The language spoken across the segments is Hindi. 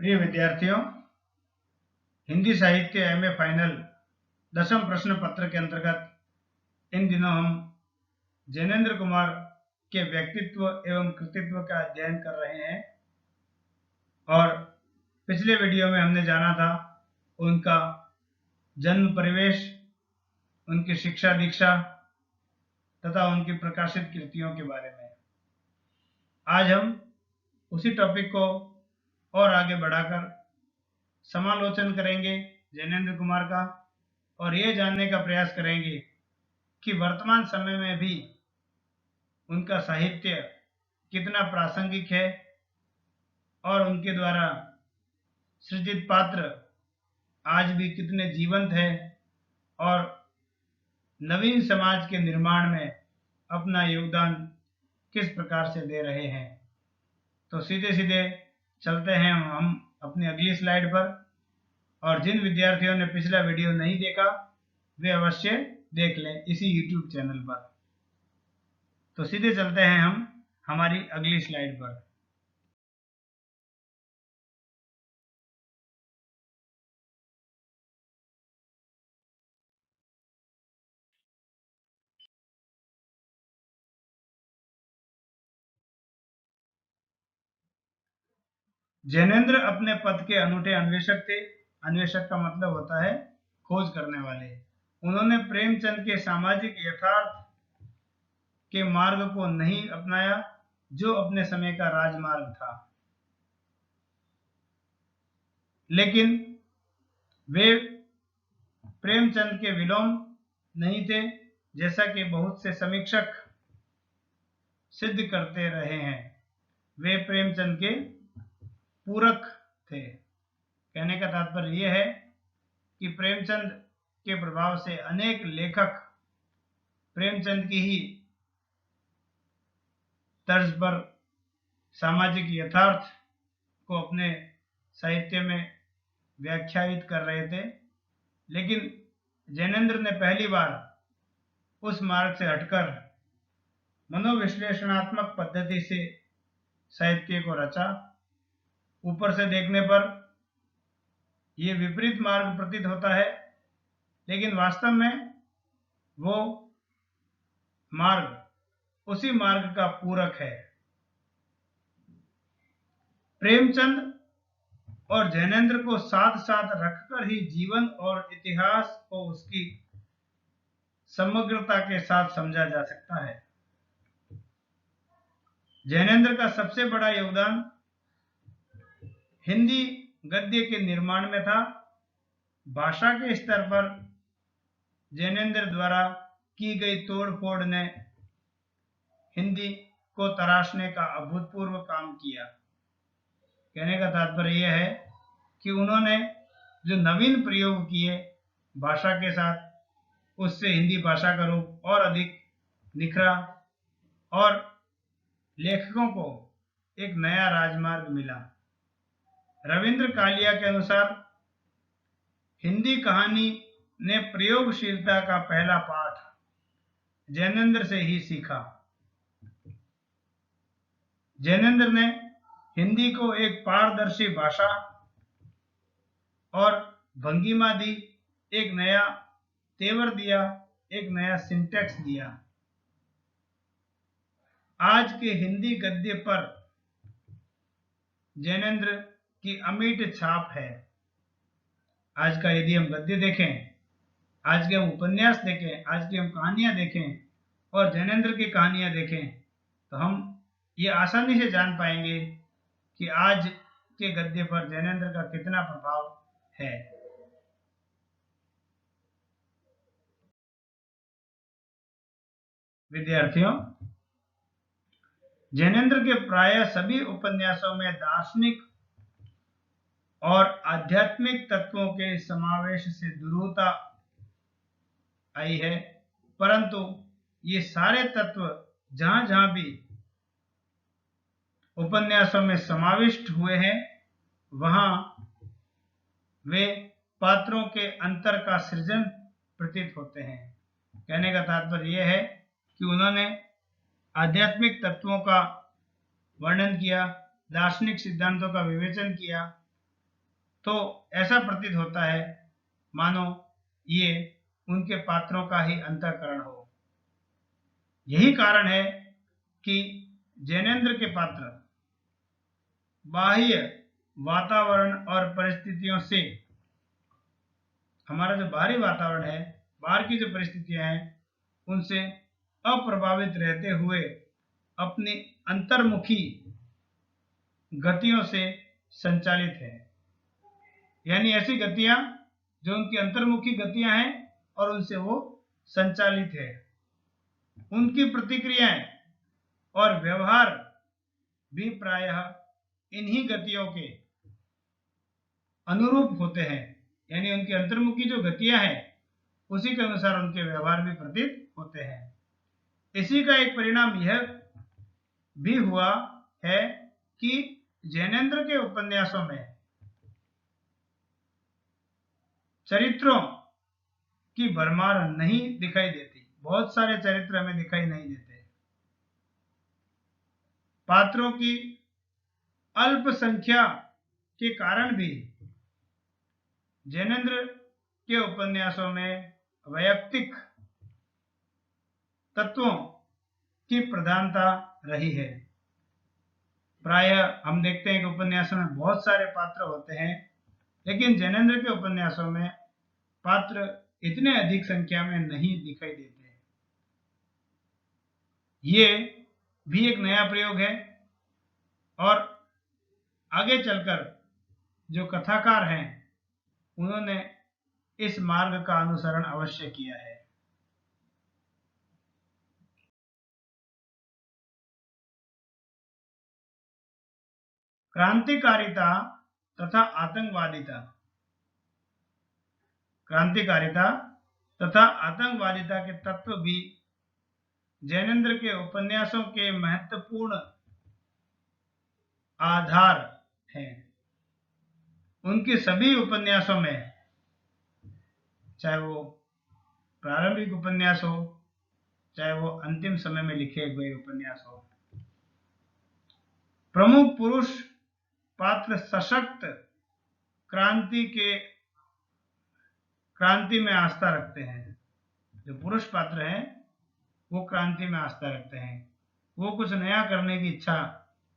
प्रिय विद्यार्थियों, हिंदी साहित्य एमए फाइनल 10वीं प्रश्न पत्र के अंतर्गत इन दिनों हम जैनेन्द्र कुमार के व्यक्तित्व एवं कृतित्व का अध्ययन कर रहे हैं। और पिछले वीडियो में हमने जाना था उनका जन्म परिवेश, उनकी शिक्षा दीक्षा तथा उनकी प्रकाशित कृतियों के बारे में। आज हम उसी टॉपिक को और आगे बढ़ाकर समालोचन करेंगे जैनेन्द्र कुमार का, और ये जानने का प्रयास करेंगे कि वर्तमान समय में भी उनका साहित्य कितना प्रासंगिक है और उनके द्वारा सृजित पात्र आज भी कितने जीवंत है और नवीन समाज के निर्माण में अपना योगदान किस प्रकार से दे रहे हैं। तो सीधे सीधे चलते हैं हम अपनी अगली स्लाइड पर, और जिन विद्यार्थियों ने पिछला वीडियो नहीं देखा वे अवश्य देख लें इसी YouTube चैनल पर। तो सीधे चलते हैं हम हमारी अगली स्लाइड पर। जैनेन्द्र अपने पद के अनूठे अन्वेषक थे। अन्वेषक का मतलब होता है खोज करने वाले। उन्होंने प्रेमचंद के सामाजिक यथार्थ के मार्ग को नहीं अपनाया जो अपने समय का राजमार्ग था, लेकिन वे प्रेमचंद के विलोम नहीं थे, जैसा कि बहुत से समीक्षक सिद्ध करते रहे हैं। वे प्रेमचंद के पूरक थे। कहने का तात्पर्य यह है कि प्रेमचंद के प्रभाव से अनेक लेखक प्रेमचंद की ही तर्ज पर सामाजिक यथार्थ को अपने साहित्य में व्याख्यायित कर रहे थे, लेकिन जैनेन्द्र ने पहली बार उस मार्ग से हटकर मनोविश्लेषणात्मक पद्धति से साहित्य को रचा। ऊपर से देखने पर यह विपरीत मार्ग प्रतीत होता है, लेकिन वास्तव में वो मार्ग उसी मार्ग का पूरक है। प्रेमचंद और जैनेन्द्र को साथ साथ रखकर ही जीवन और इतिहास को उसकी समग्रता के साथ समझा जा सकता है। जैनेन्द्र का सबसे बड़ा योगदान हिंदी गद्य के निर्माण में था। भाषा के स्तर पर जैनेन्द्र द्वारा की गई तोड़फोड़ ने हिंदी को तराशने का अभूतपूर्व काम किया। कहने का तात्पर्य यह है कि उन्होंने जो नवीन प्रयोग किए भाषा के साथ, उससे हिंदी भाषा का रूप और अधिक निखरा और लेखकों को एक नया राजमार्ग मिला। रविंद्र कालिया के अनुसार हिंदी कहानी ने प्रयोगशीलता का पहला पाठ जैनेन्द्र से ही सीखा। जैनेन्द्र ने हिंदी को एक पारदर्शी भाषा और भंगिमा दी, एक नया तेवर दिया, एक नया सिंटैक्स दिया। आज के हिंदी गद्य पर जैनेन्द्र की अमिट छाप है। आज का यदि हम गद्य देखें, आज के हम उपन्यास देखें, आज की हम कहानियां देखें और जैनेन्द्र की कहानियां देखें, तो हम ये आसानी से जान पाएंगे कि आज के गद्य पर जैनेन्द्र का कितना प्रभाव है। विद्यार्थियों, जैनेन्द्र के प्राय सभी उपन्यासों में दार्शनिक और आध्यात्मिक तत्वों के समावेश से दुरूहता आई है, परंतु ये सारे तत्व जहां जहां भी उपन्यासों में समाविष्ट हुए हैं, वहां वे पात्रों के अंतर का सृजन प्रतीत होते हैं। कहने का तात्पर्य यह है कि उन्होंने आध्यात्मिक तत्वों का वर्णन किया, दार्शनिक सिद्धांतों का विवेचन किया तो ऐसा प्रतीत होता है मानो ये उनके पात्रों का ही अंतःकरण हो। यही कारण है कि जैनेन्द्र के पात्र बाह्य वातावरण और परिस्थितियों से, हमारा जो बाहरी वातावरण है, बाहर की जो परिस्थितियां हैं, उनसे अप्रभावित रहते हुए अपनी अंतर्मुखी गतियों से संचालित है। यानी ऐसी गतियां जो उनकी अंतर्मुखी गतियां हैं और उनसे वो संचालित है। उनकी प्रतिक्रियाएं और व्यवहार भी प्रायः इन्हीं गतियों के अनुरूप होते हैं। यानी उनकी अंतर्मुखी जो गतियां हैं उसी के अनुसार उनके व्यवहार भी प्रतीत होते हैं। इसी का एक परिणाम यह भी हुआ है कि जैनेन्द्र के उपन्यासों में चरित्रों की भरमार नहीं दिखाई देती। बहुत सारे चरित्र हमें दिखाई नहीं देते। पात्रों की अल्प संख्या के कारण भी जैनेन्द्र के उपन्यासों में वैयक्तिक तत्वों की प्रधानता रही है। प्रायः हम देखते हैं कि उपन्यासों में बहुत सारे पात्र होते हैं, लेकिन जैनेन्द्र के उपन्यासों में पात्र इतने अधिक संख्या में नहीं दिखाई देते। ये भी एक नया प्रयोग है और आगे चलकर जो कथाकार हैं उन्होंने इस मार्ग का अनुसरण अवश्य किया है। क्रांतिकारिता तथा आतंकवादिता। क्रांतिकारिता तथा आतंकवादिता के तत्व भी जैनेन्द्र के उपन्यासों के महत्वपूर्ण आधार हैं। उनके सभी उपन्यासों में, चाहे वो प्रारंभिक उपन्यास हो, चाहे वो अंतिम समय में लिखे हुए उपन्यास हो, प्रमुख पुरुष पात्र सशक्त क्रांति में आस्था रखते हैं। जो पुरुष पात्र हैं वो क्रांति में आस्था रखते हैं, वो कुछ नया करने की इच्छा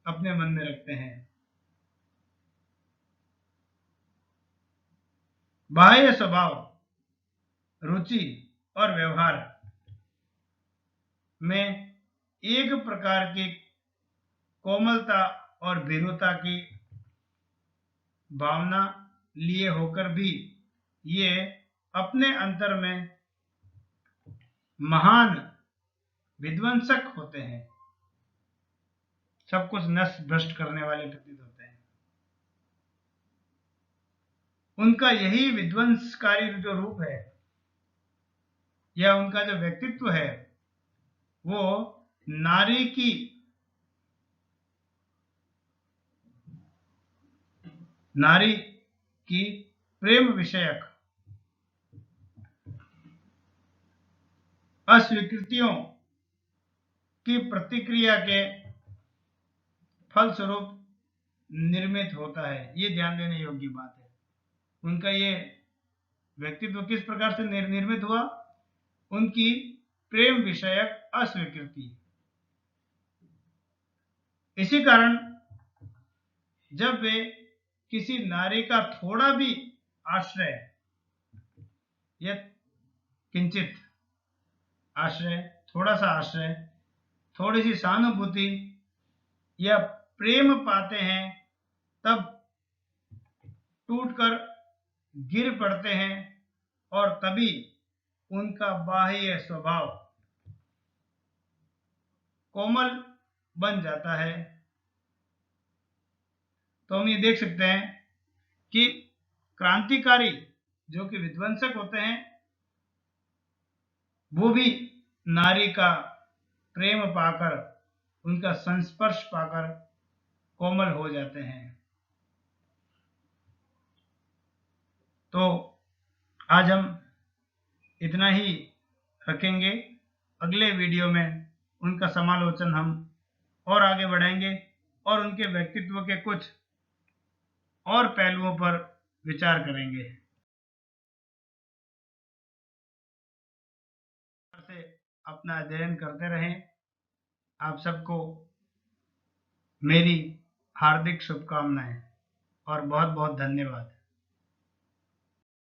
अपने मन में रखते हैं। बाह्य स्वभाव, रुचि और व्यवहार में एक प्रकार की कोमलता और भीरुता की भावना लिए होकर भी ये अपने अंतर में महान विध्वंसक होते हैं। सब कुछ नष्ट भ्रष्ट करने वाले प्रतीत होते हैं। उनका यही विध्वंसकारी जो रूप है या उनका जो व्यक्तित्व है वो नारी की प्रेम विषयक अस्वीकृतियों की प्रतिक्रिया के फलस्वरूप निर्मित होता है। ये ध्यान देने योग्य बात है। उनका ये व्यक्तित्व किस प्रकार से निर्मित हुआ? उनकी प्रेम विषयक अस्वीकृति। इसी कारण जब वे किसी नारी का थोड़ा भी आश्रय या किंचित आश्रय, थोड़ा सा आश्रय, थोड़ी सी सहानुभूति या प्रेम पाते हैं तब टूटकर गिर पड़ते हैं और तभी उनका बाह्य स्वभाव कोमल बन जाता है। तो हम ये देख सकते हैं कि क्रांतिकारी जो कि विध्वंसक होते हैं वो भी नारी का प्रेम पाकर, उनका संस्पर्श पाकर कोमल हो जाते हैं। तो आज हम इतना ही रखेंगे। अगले वीडियो में उनका समालोचन हम और आगे बढ़ाएंगे और उनके व्यक्तित्व के कुछ और पहलुओं पर विचार करेंगे। से अपना अध्ययन करते रहें। आप सबको मेरी हार्दिक शुभकामनाएं और बहुत बहुत धन्यवाद।